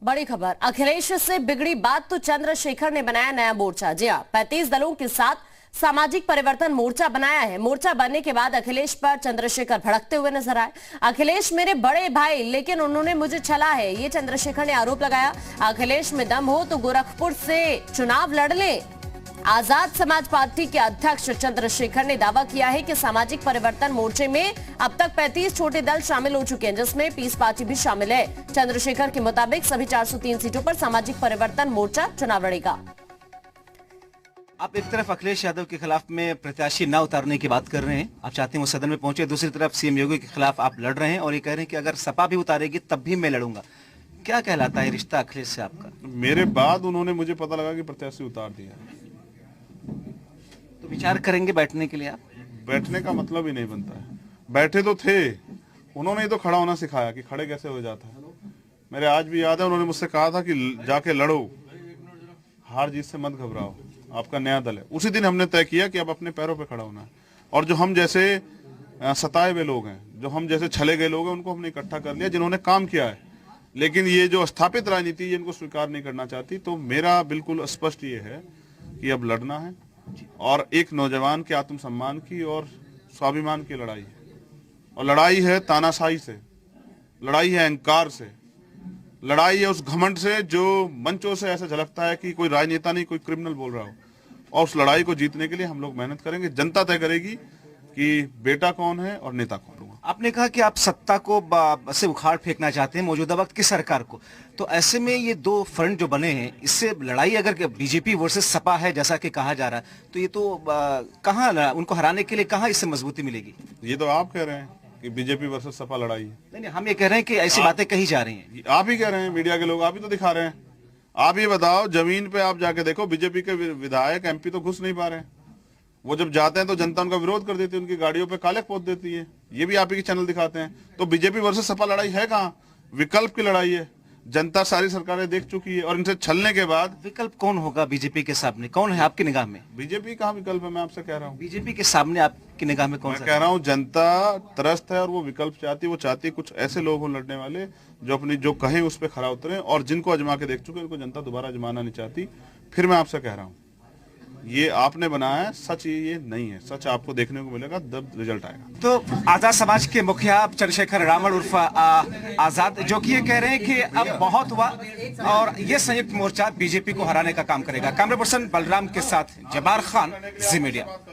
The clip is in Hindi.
बड़ी खबर, अखिलेश से बिगड़ी बात तो चंद्रशेखर ने बनाया नया मोर्चा। जी हां, 35 दलों के साथ सामाजिक परिवर्तन मोर्चा बनाया है। मोर्चा बनने के बाद अखिलेश पर चंद्रशेखर भड़कते हुए नजर आए। अखिलेश मेरे बड़े भाई, लेकिन उन्होंने मुझे छला है, ये चंद्रशेखर ने आरोप लगाया। अखिलेश में दम हो तो गोरखपुर से चुनाव लड़ ले। आजाद समाज पार्टी के अध्यक्ष चंद्रशेखर ने दावा किया है कि सामाजिक परिवर्तन मोर्चे में अब तक 35 छोटे दल शामिल हो चुके हैं, जिसमें पीस पार्टी भी शामिल है। चंद्रशेखर के मुताबिक सभी 403 सीटों पर सामाजिक परिवर्तन मोर्चा चुनाव लड़ेगा। आप एक तरफ अखिलेश यादव के खिलाफ में प्रत्याशी न उतारने की बात कर रहे हैं, आप चाहते हैं वो सदन में पहुंचे। दूसरी तरफ सीएम योगी के खिलाफ आप लड़ रहे हैं और ये कह रहे हैं कि अगर सपा भी उतारेगी तब भी मैं लड़ूंगा। क्या कहलाता है रिश्ता अखिलेश से आपका? मेरे बाद उन्होंने मुझे पता लगा कि प्रत्याशी उतार दिया, तो विचार करेंगे बैठने के लिए? आप बैठने का मतलब ही नहीं बनता है। बैठे तो थे, उन्होंने ही तो खड़ा होना सिखाया कि खड़े कैसे हो जाता है। मेरे आज भी याद है, उन्होंने मुझसे कहा था कि जाके लड़ो, हार जीत से मत घबराओ, आपका नया दल है। उसी दिन हमने तय किया कि अब अपने पैरों पे खड़ा होना है, और जो हम जैसे सताए हुए लोग हैं, जो हम जैसे छले गए लोग हैं, उनको हमने इकट्ठा कर लिया, जिन्होंने काम किया है। लेकिन ये जो स्थापित राजनीति इनको स्वीकार नहीं करना चाहती। तो मेरा बिल्कुल स्पष्ट ये है कि अब लड़ना है, और एक नौजवान के आत्मसम्मान की और स्वाभिमान की लड़ाई है। और लड़ाई है तानाशाही से, लड़ाई है अहंकार से, लड़ाई है उस घमंड से जो मंचों से ऐसा झलकता है कि कोई राजनेता नहीं, कोई क्रिमिनल बोल रहा हो। और उस लड़ाई को जीतने के लिए हम लोग मेहनत करेंगे। जनता तय करेगी कि बेटा कौन है और नेता कौन होगा। आपने कहा कि आप सत्ता को से उखाड़ फेंकना चाहते हैं, मौजूदा वक्त की सरकार को। तो ऐसे में ये दो फ्रंट जो बने हैं, इससे लड़ाई अगर बीजेपी वर्सेस सपा है जैसा कि कहा जा रहा है, तो ये तो कहाँ उनको हराने के लिए कहाँ इससे मजबूती मिलेगी? ये तो आप कह रहे हैं कि बीजेपी वर्सेस सपा लड़ाई है। नहीं, हम ये कह रहे हैं कि ऐसी बातें कही जा रही हैं। आप ही कह रहे हैं, मीडिया के लोग आप ही तो दिखा रहे हैं। आप ये बताओ, जमीन पे आप जाके देखो, बीजेपी के विधायक एमपी तो घुस नहीं पा रहे हैं। वो जब जाते हैं तो जनता उनका विरोध कर देती है, उनकी गाड़ियों पे काले पोत देती है। ये भी आप ही के चैनल दिखाते हैं। तो बीजेपी वर्सेस सपा लड़ाई है कहाँ? विकल्प की लड़ाई है। जनता सारी सरकारें देख चुकी है, और इनसे छलने के बाद विकल्प कौन होगा बीजेपी के सामने? कौन है आपकी निगाह में? बीजेपी कहाँ विकल्प है? मैं आपसे कह रहा हूँ, बीजेपी के सामने आपकी निगाह में कौन सा? मैं कह रहा हूँ जनता त्रस्त है, और वो विकल्प चाहती है। वो चाहती है कुछ ऐसे लोग हो लड़ने वाले जो अपनी जो कहें उस पर खरा उतरे, और जिनको अजमा के देख चुके उनको जनता दोबारा अजमाना नहीं चाहती। फिर मैं आपसे कह रहा हूँ, ये आपने बनाया है, सच ये नहीं है। सच आपको देखने को मिलेगा जब रिजल्ट आएगा। तो आजाद समाज के मुखिया चंद्रशेखर रावण उर्फ आजाद, जो कि ये कह रहे हैं कि अब बहुत हुआ और ये संयुक्त मोर्चा बीजेपी को हराने का काम करेगा। कैमरा पर्सन बलराम के साथ जबार खान, जी मीडिया।